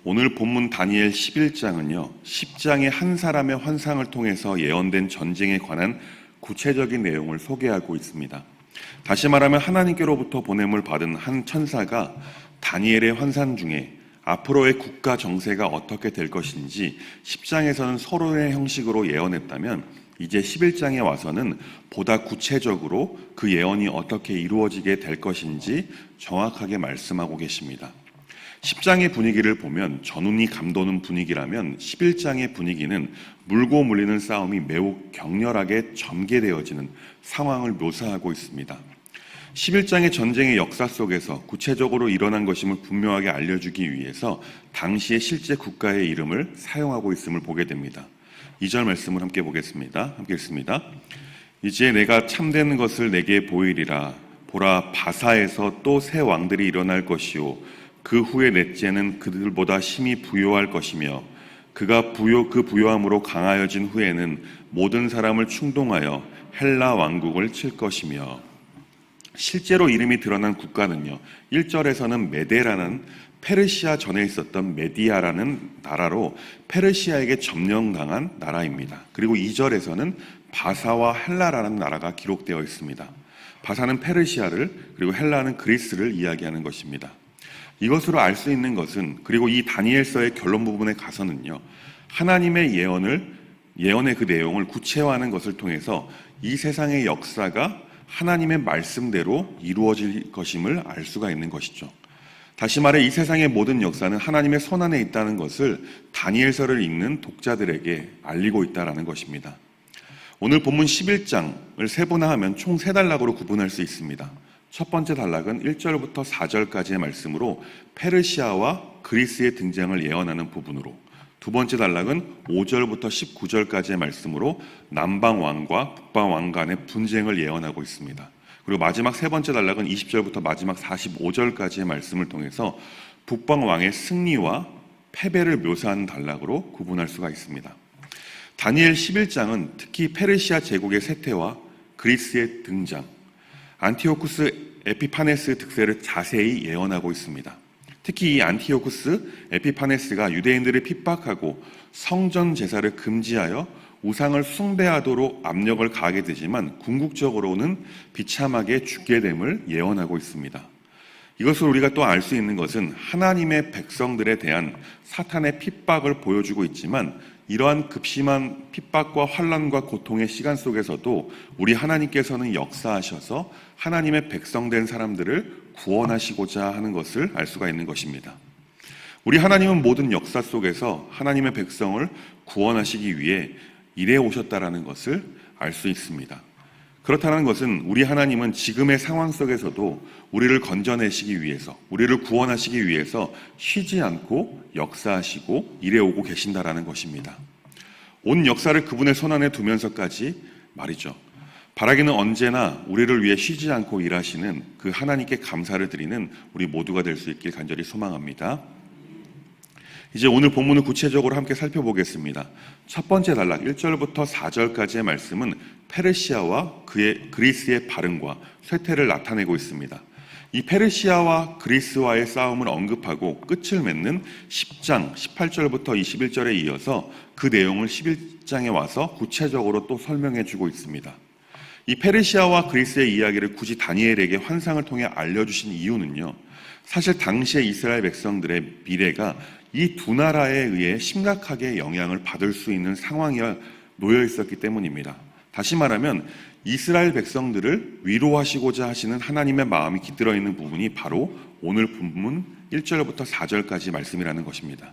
오늘 본문 다니엘 11장은요, 10장의 한 사람의 환상을 통해서 예언된 전쟁에 관한 구체적인 내용을 소개하고 있습니다. 다시 말하면 하나님께로부터 보냄을 받은 한 천사가 다니엘의 환상 중에 앞으로의 국가 정세가 어떻게 될 것인지 10장에서는 서론의 형식으로 예언했다면 이제 11장에 와서는 보다 구체적으로 그 예언이 어떻게 이루어지게 될 것인지 정확하게 말씀하고 계십니다. 10장의 분위기를 보면 전운이 감도는 분위기라면 11장의 분위기는 물고 물리는 싸움이 매우 격렬하게 전개되어지는 상황을 묘사하고 있습니다. 11장의 전쟁의 역사 속에서 구체적으로 일어난 것임을 분명하게 알려주기 위해서 당시의 실제 국가의 이름을 사용하고 있음을 보게 됩니다. 2절 말씀을 함께 보겠습니다. 함께 읽습니다. 이제 내가 참된 것을 내게 보이리라. 보라, 바사에서 또 새 왕들이 일어날 것이요 그 후에 넷째는 그들보다 심히 부요할 것이며 그가 그 부요함으로 강하여진 후에는 모든 사람을 충동하여 헬라 왕국을 칠 것이며. 실제로 이름이 드러난 국가는요, 1절에서는 메데라는 페르시아 전에 있었던 메디아라는 나라로 페르시아에게 점령당한 나라입니다. 그리고 2절에서는 바사와 헬라라는 나라가 기록되어 있습니다. 바사는 페르시아를, 그리고 헬라는 그리스를 이야기하는 것입니다. 이것으로 알 수 있는 것은, 그리고 이 다니엘서의 결론 부분에 가서는요, 하나님의 예언의 그 내용을 구체화하는 것을 통해서 이 세상의 역사가 하나님의 말씀대로 이루어질 것임을 알 수가 있는 것이죠. 다시 말해 이 세상의 모든 역사는 하나님의 손안에 있다는 것을 다니엘서를 읽는 독자들에게 알리고 있다는 것입니다. 오늘 본문 11장을 세분화하면 총 3단락으로 구분할 수 있습니다. 첫 번째 단락은 1절부터 4절까지의 말씀으로 페르시아와 그리스의 등장을 예언하는 부분으로, 두 번째 단락은 5절부터 19절까지의 말씀으로 남방 왕과 북방 왕 간의 분쟁을 예언하고 있습니다. 그리고 마지막 세 번째 단락은 20절부터 마지막 45절까지의 말씀을 통해서 북방 왕의 승리와 패배를 묘사하는 단락으로 구분할 수가 있습니다. 다니엘 11장은 특히 페르시아 제국의 쇠퇴와 그리스의 등장, 안티오쿠스 에피파네스 득세를 자세히 예언하고 있습니다. 특히 이 안티오쿠스 에피파네스가 유대인들을 핍박하고 성전 제사를 금지하여 우상을 숭배하도록 압력을 가하게 되지만 궁극적으로는 비참하게 죽게 됨을 예언하고 있습니다. 이것을 우리가 또 알 수 있는 것은 하나님의 백성들에 대한 사탄의 핍박을 보여주고 있지만 이러한 급심한 핍박과 환난과 고통의 시간 속에서도 우리 하나님께서는 역사하셔서 하나님의 백성된 사람들을 구원하시고자 하는 것을 알 수가 있는 것입니다. 우리 하나님은 모든 역사 속에서 하나님의 백성을 구원하시기 위해 일해 오셨다라는 것을 알 수 있습니다. 그렇다는 것은 우리 하나님은 지금의 상황 속에서도 우리를 건져내시기 위해서, 우리를 구원하시기 위해서 쉬지 않고 역사하시고 일해오고 계신다라는 것입니다. 온 역사를 그분의 손안에 두면서까지 말이죠. 바라기는 언제나 우리를 위해 쉬지 않고 일하시는 그 하나님께 감사를 드리는 우리 모두가 될 수 있길 간절히 소망합니다. 이제 오늘 본문을 구체적으로 함께 살펴보겠습니다. 첫 번째 단락 1절부터 4절까지의 말씀은 페르시아와 그리스의 발흥과 쇠퇴를 나타내고 있습니다. 이 페르시아와 그리스와의 싸움을 언급하고 끝을 맺는 10장 18절부터 21절에 이어서 그 내용을 11장에 와서 구체적으로 또 설명해 주고 있습니다. 이 페르시아와 그리스의 이야기를 굳이 다니엘에게 환상을 통해 알려주신 이유는요, 사실 당시의 이스라엘 백성들의 미래가 이 두 나라에 의해 심각하게 영향을 받을 수 있는 상황에 놓여 있었기 때문입니다. 다시 말하면 이스라엘 백성들을 위로하시고자 하시는 하나님의 마음이 깃들어 있는 부분이 바로 오늘 본문 1절부터 4절까지 말씀이라는 것입니다.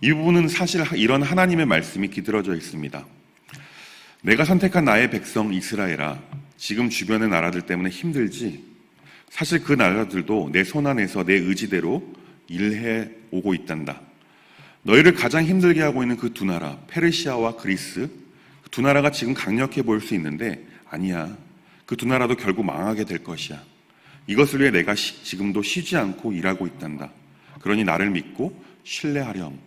이 부분은 사실 이런 하나님의 말씀이 깃들어져 있습니다. 내가 선택한 나의 백성 이스라엘아, 지금 주변의 나라들 때문에 힘들지? 사실 그 나라들도 내 손안에서 내 의지대로 일해 오고 있단다. 너희를 가장 힘들게 하고 있는 그 두 나라, 페르시아와 그리스, 그 두 나라가 지금 강력해 보일 수 있는데 아니야. 그 두 나라도 결국 망하게 될 것이야. 이것을 위해 내가 지금도 쉬지 않고 일하고 있단다. 그러니 나를 믿고 신뢰하렴.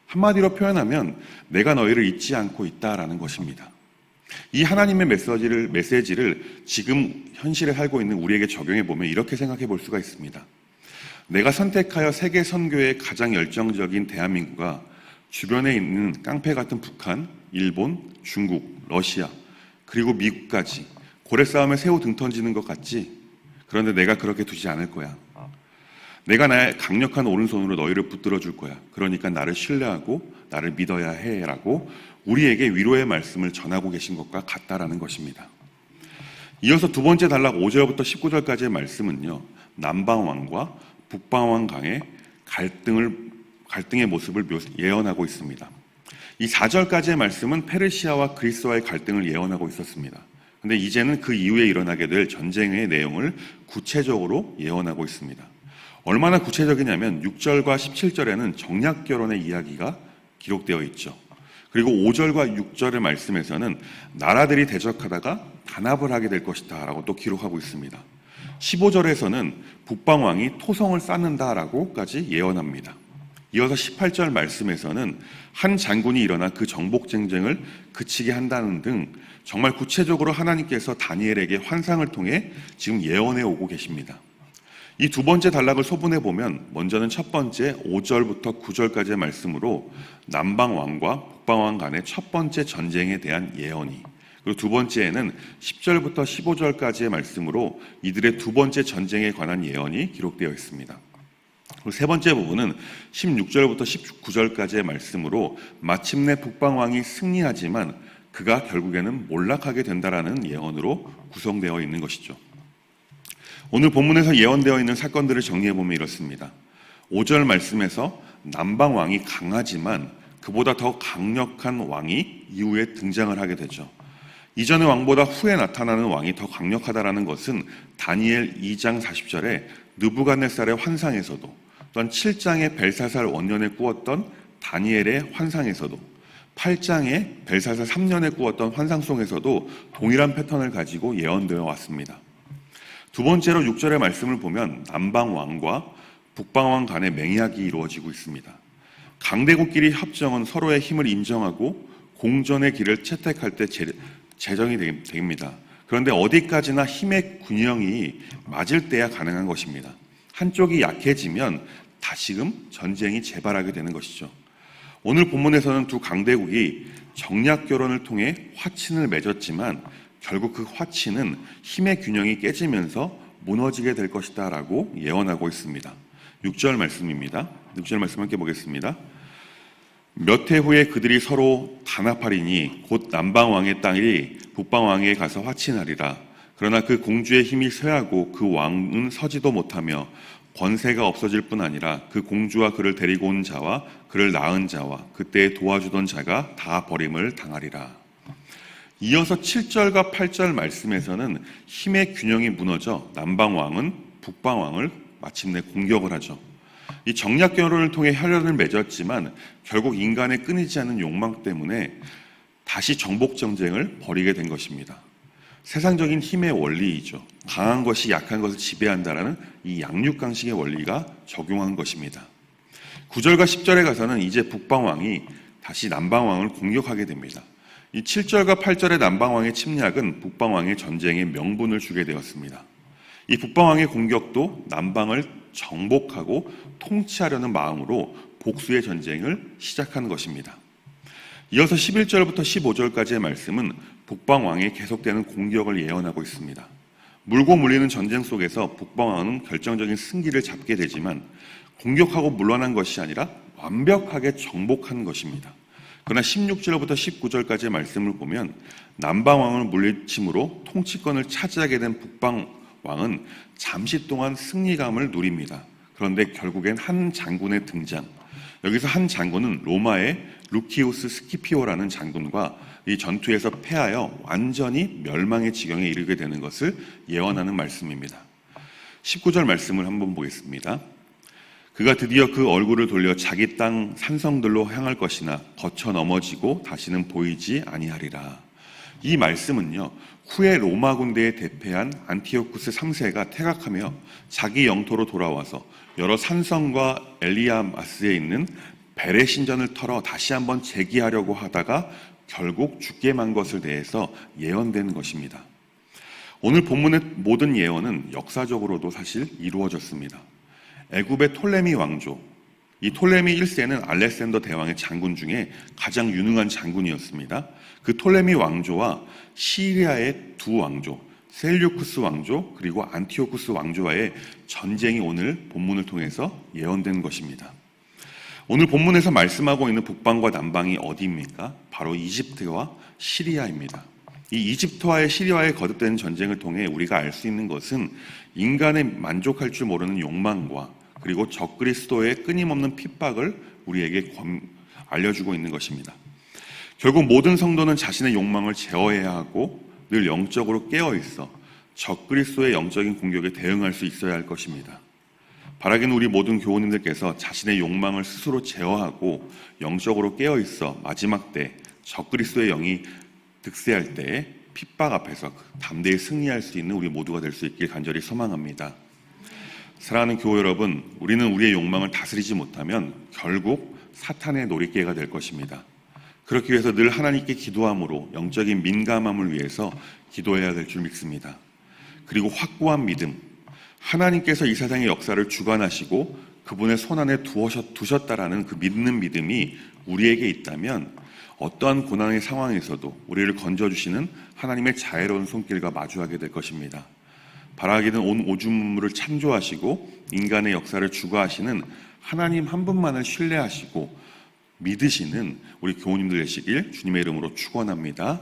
한마디로 표현하면 내가 너희를 잊지 않고 있다라는 것입니다. 이 하나님의 메시지를 지금 현실에 살고 있는 우리에게 적용해 보면 이렇게 생각해 볼 수가 있습니다. 내가 선택하여 세계 선교에 가장 열정적인 대한민국과 주변에 있는 깡패 같은 북한, 일본, 중국, 러시아, 그리고 미국까지 고래 싸움에 새우 등 던지는 것 같지? 그런데 내가 그렇게 두지 않을 거야. 내가 나의 강력한 오른손으로 너희를 붙들어 줄 거야. 그러니까 나를 신뢰하고 나를 믿어야 해 라고 우리에게 위로의 말씀을 전하고 계신 것과 같다라는 것입니다. 이어서 두 번째 단락 5절부터 19절까지의 말씀은요, 남방왕과 북방왕 간의 갈등의 모습을 예언하고 있습니다. 이 4절까지의 말씀은 페르시아와 그리스와의 갈등을 예언하고 있었습니다. 근데 이제는 그 이후에 일어나게 될 전쟁의 내용을 구체적으로 예언하고 있습니다. 얼마나 구체적이냐면 6절과 17절에는 정략 결혼의 이야기가 기록되어 있죠. 그리고 5절과 6절의 말씀에서는 나라들이 대적하다가 단합을 하게 될 것이다 라고 또 기록하고 있습니다. 15절에서는 북방왕이 토성을 쌓는다라고까지 예언합니다. 이어서 18절 말씀에서는 한 장군이 일어나 그 정복 전쟁을 그치게 한다는 등 정말 구체적으로 하나님께서 다니엘에게 환상을 통해 지금 예언해 오고 계십니다. 이 두 번째 단락을 소분해 보면 먼저는 첫 번째 5절부터 9절까지의 말씀으로 남방왕과 북방왕 간의 첫 번째 전쟁에 대한 예언이, 그리고 두 번째에는 10절부터 15절까지의 말씀으로 이들의 두 번째 전쟁에 관한 예언이 기록되어 있습니다. 그리고 세 번째 부분은 16절부터 19절까지의 말씀으로 마침내 북방왕이 승리하지만 그가 결국에는 몰락하게 된다라는 예언으로 구성되어 있는 것이죠. 오늘 본문에서 예언되어 있는 사건들을 정리해보면 이렇습니다. 5절 말씀에서 남방왕이 강하지만 그보다 더 강력한 왕이 이후에 등장을 하게 되죠. 이전의 왕보다 후에 나타나는 왕이 더 강력하다라는 것은 다니엘 2장 40절에 느부갓네살의 환상에서도, 또한 7장의 벨사살 원년에 꾸었던 다니엘의 환상에서도, 8장의 벨사살 3년에 꾸었던 환상 속에서도 동일한 패턴을 가지고 예언되어 왔습니다. 두 번째로 6절의 말씀을 보면 남방왕과 북방왕 간의 맹약이 이루어지고 있습니다. 강대국끼리 협정은 서로의 힘을 인정하고 공존의 길을 채택할 때 제정이 됩니다. 그런데 어디까지나 힘의 균형이 맞을 때야 가능한 것입니다. 한쪽이 약해지면 다시금 전쟁이 재발하게 되는 것이죠. 오늘 본문에서는 두 강대국이 정략 결혼을 통해 화친을 맺었지만 결국 그 화친은 힘의 균형이 깨지면서 무너지게 될 것이다 라고 예언하고 있습니다. 6절 말씀입니다. 6절 말씀 함께 보겠습니다. 몇 해 후에 그들이 서로 단합하리니 곧 남방왕의 땅이 북방왕에게 가서 화친하리라. 그러나 그 공주의 힘이 쇠하고 그 왕은 서지도 못하며 권세가 없어질 뿐 아니라 그 공주와 그를 데리고 온 자와 그를 낳은 자와 그때 도와주던 자가 다 버림을 당하리라. 이어서 7절과 8절 말씀에서는 힘의 균형이 무너져 남방왕은 북방왕을 마침내 공격을 하죠. 이 정략 결혼을 통해 혈연을 맺었지만 결국 인간의 끊이지 않는 욕망 때문에 다시 정복 전쟁을 벌이게 된 것입니다. 세상적인 힘의 원리이죠. 강한 것이 약한 것을 지배한다라는 이 양육강식의 원리가 적용한 것입니다. 9절과 10절에 가서는 이제 북방왕이 다시 남방왕을 공격하게 됩니다. 이 7절과 8절의 남방왕의 침략은 북방왕의 전쟁에 명분을 주게 되었습니다. 이 북방왕의 공격도 남방을 정복하고 통치하려는 마음으로 복수의 전쟁을 시작한 것입니다. 이어서 11절부터 15절까지의 말씀은 북방왕의 계속되는 공격을 예언하고 있습니다. 물고 물리는 전쟁 속에서 북방왕은 결정적인 승기를 잡게 되지만 공격하고 물러난 것이 아니라 완벽하게 정복한 것입니다. 그러나 16절부터 19절까지의 말씀을 보면 남방왕을 물리침으로 통치권을 차지하게 된 북방왕은 잠시 동안 승리감을 누립니다. 그런데 결국엔 한 장군의 등장, 여기서 한 장군은 로마의 루키우스 스키피오라는 장군과 이 전투에서 패하여 완전히 멸망의 지경에 이르게 되는 것을 예언하는 말씀입니다. 19절 말씀을 한번 보겠습니다. 그가 드디어 그 얼굴을 돌려 자기 땅 산성들로 향할 것이나 거쳐 넘어지고 다시는 보이지 아니하리라. 이 말씀은요, 후에 로마 군대에 대패한 안티오쿠스 3세가 퇴각하며 자기 영토로 돌아와서 여러 산성과 엘리아마스에 있는 베레 신전을 털어 다시 한번 재기하려고 하다가 결국 죽게 만 것을 대해서 예언된 것입니다. 오늘 본문의 모든 예언은 역사적으로도 사실 이루어졌습니다. 애굽의 톨레미 왕조, 이 톨레미 1세는 알렉산더 대왕의 장군 중에 가장 유능한 장군이었습니다. 그 톨레미 왕조와 시리아의 두 왕조, 셀류쿠스 왕조 그리고 안티오쿠스 왕조와의 전쟁이 오늘 본문을 통해서 예언된 것입니다. 오늘 본문에서 말씀하고 있는 북방과 남방이 어디입니까? 바로 이집트와 시리아입니다. 이 이집트와의 시리아의 거듭되는 전쟁을 통해 우리가 알 수 있는 것은 인간의 만족할 줄 모르는 욕망과 그리고 적그리스도의 끊임없는 핍박을 우리에게 알려주고 있는 것입니다. 결국 모든 성도는 자신의 욕망을 제어해야 하고 늘 영적으로 깨어있어 적그리스도의 영적인 공격에 대응할 수 있어야 할 것입니다. 바라기는 우리 모든 교우님들께서 자신의 욕망을 스스로 제어하고 영적으로 깨어있어 마지막 때 적그리스도의 영이 득세할 때 핍박 앞에서 담대히 승리할 수 있는 우리 모두가 될 수 있길 간절히 소망합니다. 사랑하는 교우 여러분, 우리는 우리의 욕망을 다스리지 못하면 결국 사탄의 놀이개가 될 것입니다. 그렇기 위해서 늘 하나님께 기도함으로 영적인 민감함을 위해서 기도해야 될 줄 믿습니다. 그리고 확고한 믿음, 하나님께서 이 세상의 역사를 주관하시고 그분의 손안에 두셨다라는 그 믿는 믿음이 우리에게 있다면 어떠한 고난의 상황에서도 우리를 건져주시는 하나님의 자애로운 손길과 마주하게 될 것입니다. 바라기는 온 오줌물을 창조하시고 인간의 역사를 주관하시는 하나님 한 분만을 신뢰하시고 믿으시는 우리 교우님들 되시길 주님의 이름으로 축원합니다.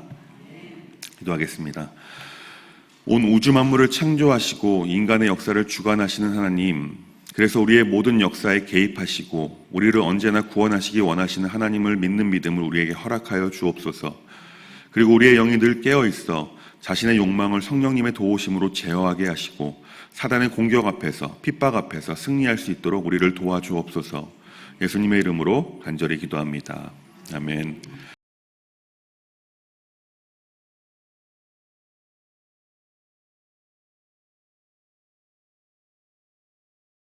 기도하겠습니다. 온 우주 만물을 창조하시고 인간의 역사를 주관하시는 하나님, 그래서 우리의 모든 역사에 개입하시고 우리를 언제나 구원하시기 원하시는 하나님을 믿는 믿음을 우리에게 허락하여 주옵소서. 그리고 우리의 영이 늘 깨어있어 자신의 욕망을 성령님의 도우심으로 제어하게 하시고 사단의 공격 앞에서 핍박 앞에서 승리할 수 있도록 우리를 도와주옵소서. 예수님의 이름으로 간절히 기도합니다. 아멘.